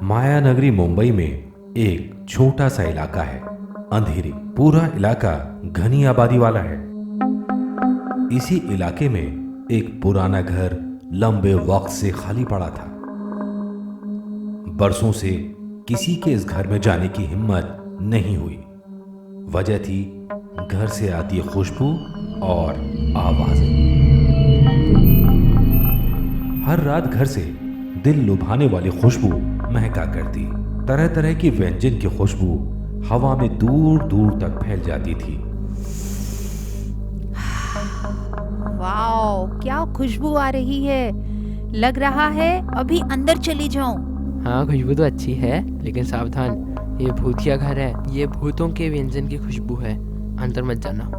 मायानगरी मुंबई में एक छोटा सा इलाका है, अंधेरी। पूरा इलाका घनी आबादी वाला है। इसी इलाके में एक पुराना घर लंबे वक्त से खाली पड़ा था। बरसों से किसी के इस घर में जाने की हिम्मत नहीं हुई। वजह थी घर से आती खुशबू और आवाजें। हर रात घर से दिल लुभाने वाली खुशबू महका करती। तरह तरह की व्यंजन की खुशबू हवा में दूर दूर तक फैल जाती थी। वाओ, क्या खुशबू आ रही है। लग रहा है अभी अंदर चली जाऊं। हाँ, खुशबू तो अच्छी है, लेकिन सावधान, ये भूतिया घर है। ये भूतों के व्यंजन की खुशबू है, अंदर मत जाना।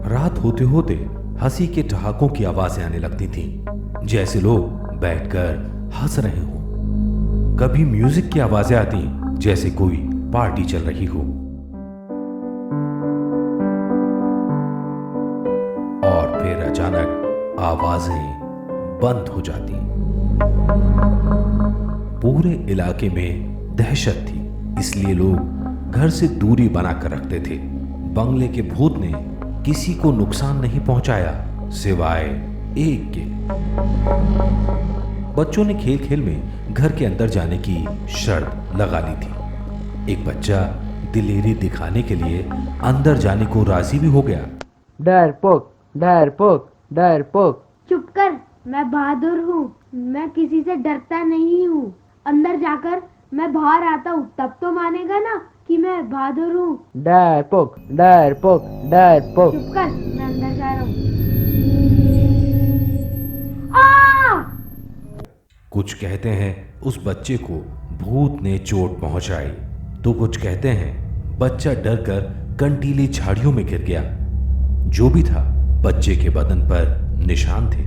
रात होते होते हंसी के ठहाकों की आवाजें आने लगती थीं, जैसे लोग बैठकर हंस रहे हों। कभी म्यूजिक की आवाजें आती जैसे कोई पार्टी चल रही हो, और फिर अचानक आवाजें बंद हो जाती। पूरे इलाके में दहशत थी, इसलिए लोग घर से दूरी बनाकर रखते थे। बंगले के भूत ने किसी को नुकसान नहीं पहुंचाया, सिवाय एक के। बच्चों ने खेल खेल में घर के अंदर जाने की शर्त लगा ली थी। एक बच्चा दिलेरी दिखाने के लिए अंदर जाने को राजी भी हो गया। डरपोक, डरपोक, डरपोक। चुप कर, मैं बहादुर हूँ। मैं किसी से डरता नहीं हूँ। अंदर जाकर मैं बाहर आता हूँ, तब तो मानेगा ना कि मैं बहादुर हूँ। डरपोक, डरपोक, डरपोक। चुप कर, मैं अंदर जा रहा हूँ। कुछ कहते हैं उस बच्चे को भूत ने चोट पहुंचाई, तो कुछ कहते हैं बच्चा डरकर कंटीली झाड़ियों में गिर गया। जो भी था, बच्चे के बदन पर निशान थे,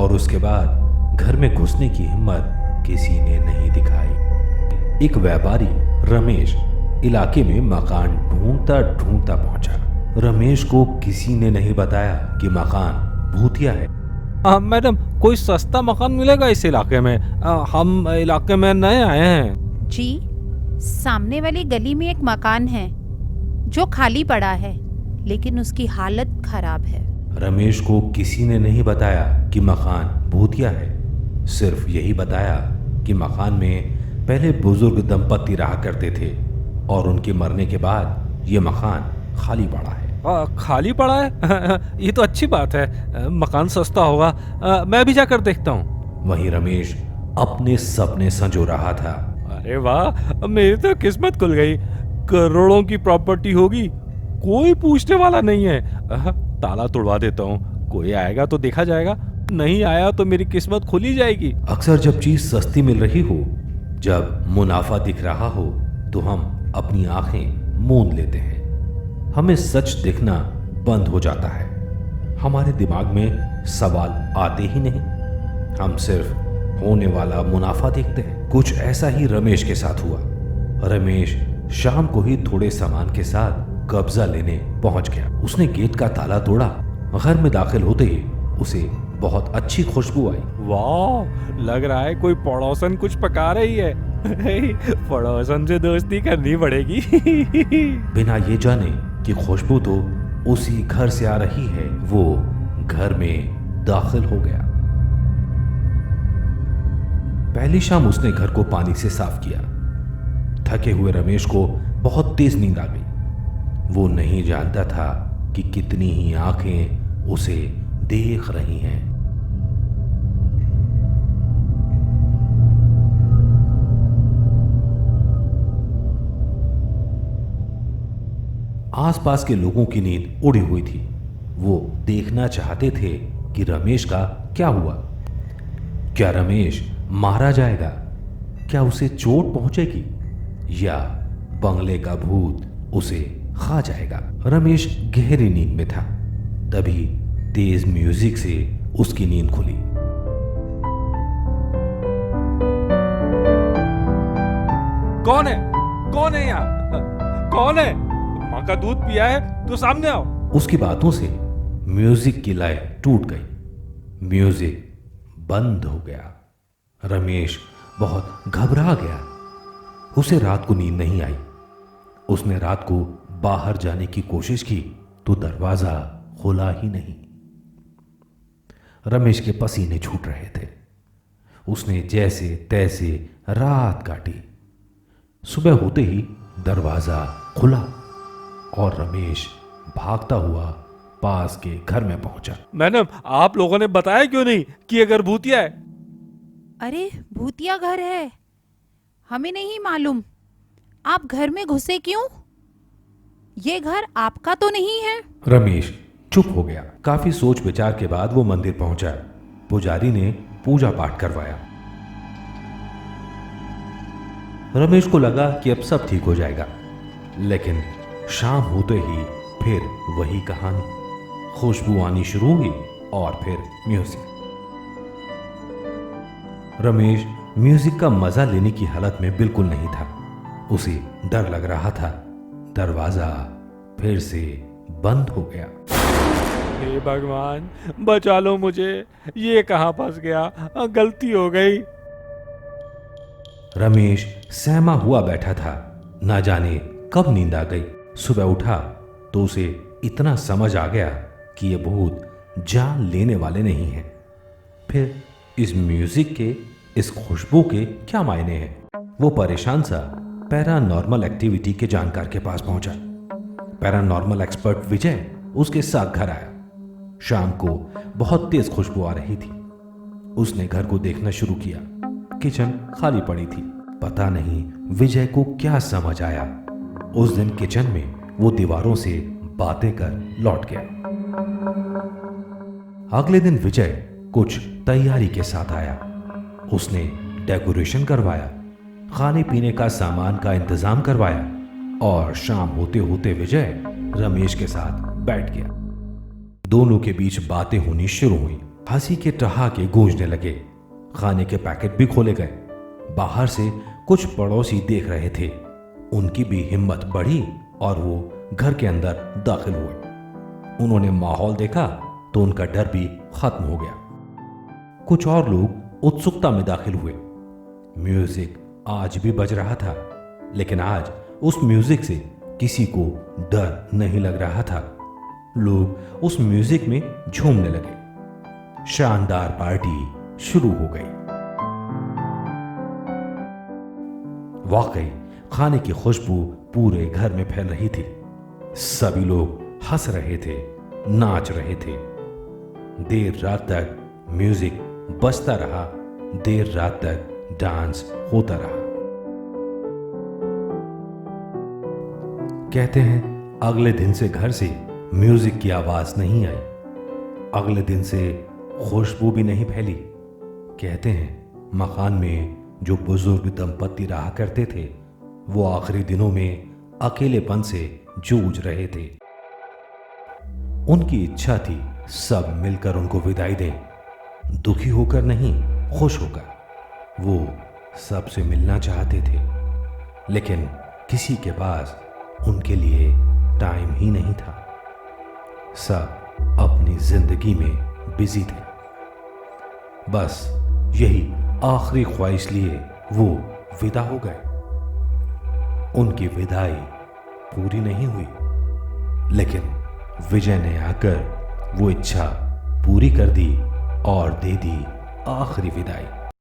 और उसके बाद घर में घुसने की हिम्मत किसी ने नहीं दिखाई। एक व्यापारी रमेश इलाके में मकान ढूंढता ढूंढता पहुंचा। रमेश को किसी ने नहीं बताया कि मकान भूतिया है। मैडम, कोई सस्ता मकान मिलेगा इस इलाके में? हम इलाके में नए आए हैं। जी, सामने वाली गली में एक मकान है जो खाली पड़ा है, लेकिन उसकी हालत खराब है। रमेश को किसी ने नहीं बताया कि मकान भूतिया है। सिर्फ यही बताया कि मकान में पहले बुजुर्ग दंपति रहा करते थे, और उनके मरने के बाद ये मकान खाली पड़ा है। खाली पड़ा है? ये तो अच्छी बात है। मकान सस्ता होगा। मैं भी जाकर देखता हूँ। वहीं रमेश अपने सपने संजो रहा था। अरे वाह, मेरी तो किस्मत खुल गई। करोड़ों की प्रॉपर्टी होगी, कोई पूछने वाला नहीं है। ताला तोड़वा देता हूँ, कोई आएगा तो देखा जाएगा, नहीं आया तो मेरी किस्मत खुली जाएगी। अक्सर जब चीज सस्ती मिल रही हो, जब मुनाफा दिख रहा हो, तो हम अपनी आंखें मूंद लेते हैं। हमें सच दिखना बंद हो जाता है। हमारे दिमाग में सवाल आते ही नहीं, हम सिर्फ होने वाला मुनाफा देखते हैं। कुछ ऐसा ही रमेश के साथ हुआ। रमेश शाम को ही थोड़े सामान के साथ कब्जा लेने पहुंच गया। उसने गेट का ताला तोड़ा। घर में दाखिल होते ही उसे बहुत अच्छी खुशबू आई। वाह, लग रहा है कोई पड़ोसन कुछ पका रही है। पड़ोसन से दोस्ती करनी पड़ेगी। बिना ये जाने कि खुशबू तो उसी घर से आ रही है, वो घर में दाखिल हो गया। पहली शाम उसने घर को पानी से साफ किया। थके हुए रमेश को बहुत तेज नींद आ गई। वो नहीं जानता था कि कितनी ही आंखें उसे देख रही हैं। आसपास के लोगों की नींद उड़ी हुई थी। वो देखना चाहते थे कि रमेश का क्या हुआ। क्या रमेश मारा जाएगा? क्या उसे चोट पहुंचेगी? या बंगले का भूत उसे खा जाएगा? रमेश गहरी नींद में था। तभी तेज म्यूजिक से उसकी नींद खुली। कौन है? कौन है यहाँ? कौन है? माँ का दूध पिया है तो सामने आओ। उसकी बातों से म्यूजिक की लय टूट गई। म्यूजिक बंद हो गया। रमेश बहुत घबरा गया। उसे रात को नींद नहीं आई। उसने रात को बाहर जाने की कोशिश की तो दरवाजा खुला ही नहीं। रमेश के पसीने छूट रहे थे। उसने जैसे तैसे रात काटी। सुबह होते ही दरवाजा खुला और रमेश भागता हुआ पास के घर में पहुंचा। मैडम, आप लोगों ने बताया क्यों नहीं कि ये घर भूतिया है? अरे भूतिया घर है, हमें नहीं मालूम। आप घर में घुसे क्यों? ये घर आपका तो नहीं है। रमेश चुप हो गया। काफी सोच विचार के बाद वो मंदिर पहुंचा। पुजारी ने पूजा पाठ करवाया। रमेश को लगा कि अब सब ठीक हो जाएगा, लेकिन शाम होते ही फिर वही कहानी। खुशबू आनी शुरू हुई और फिर म्यूजिक। रमेश म्यूजिक का मजा लेने की हालत में बिल्कुल नहीं था। उसे डर लग रहा था। दरवाजा फिर से बंद हो गया। हे भगवान, बचा लो मुझे, ये कहां फंस गया, गलती हो गई। रमेश सहमा हुआ बैठा था। ना जाने कब नींद आ गई। सुबह उठा तो उसे इतना समझ आ गया कि ये भूत जान लेने वाले नहीं हैं। फिर इस म्यूजिक के, इस खुशबू के क्या मायने हैं? वो परेशान सा पैरानॉर्मल एक्टिविटी के जानकार के पास पहुंचा। पैरानॉर्मल एक्सपर्ट विजय उसके साथ घर आया। शाम को बहुत तेज खुशबू आ रही थी। उसने घर को देखना शुरू किया। किचन खाली पड़ी थी। पता नहीं विजय को क्या समझ आया। उस दिन किचन में वो दीवारों से बातें कर लौट गया। अगले दिन विजय कुछ तैयारी के साथ आया। उसने डेकोरेशन करवाया, खाने पीने का सामान का इंतजाम करवाया और शाम होते होते विजय रमेश के साथ बैठ गया। दोनों के बीच बातें होनी शुरू हुई। हंसी के ठहाके गूंजने लगे। खाने के पैकेट भी खोले गए। बाहर से कुछ पड़ोसी देख रहे थे। उनकी भी हिम्मत बढ़ी और वो घर के अंदर दाखिल हुए। उन्होंने माहौल देखा तो उनका डर भी खत्म हो गया। कुछ और लोग उत्सुकता में दाखिल हुए। म्यूजिक आज भी बज रहा था, लेकिन आज उस म्यूजिक से किसी को डर नहीं लग रहा था। लोग उस म्यूजिक में झूमने लगे। शानदार पार्टी शुरू हो गई। वाकई खाने की खुशबू पूरे घर में फैल रही थी। सभी लोग हंस रहे थे, नाच रहे थे। देर रात तक म्यूजिक बजता रहा। देर रात तक डांस होता रहा। कहते हैं अगले दिन से घर से म्यूजिक की आवाज नहीं आई। अगले दिन से खुशबू भी नहीं फैली। कहते हैं मकान में जो बुजुर्ग दंपति रहा करते थे, वो आखिरी दिनों में अकेलेपन से जूझ रहे थे। उनकी इच्छा थी सब मिलकर उनको विदाई दें, दुखी होकर नहीं, खुश होकर। वो सबसे मिलना चाहते थे, लेकिन किसी के पास उनके लिए टाइम ही नहीं था। सब अपनी जिंदगी में बिजी थे। बस यही आखिरी ख्वाहिश लिए वो विदा हो गए। उनकी विदाई पूरी नहीं हुई, लेकिन विजय ने आकर वो इच्छा पूरी कर दी और दे दी आखिरी विदाई।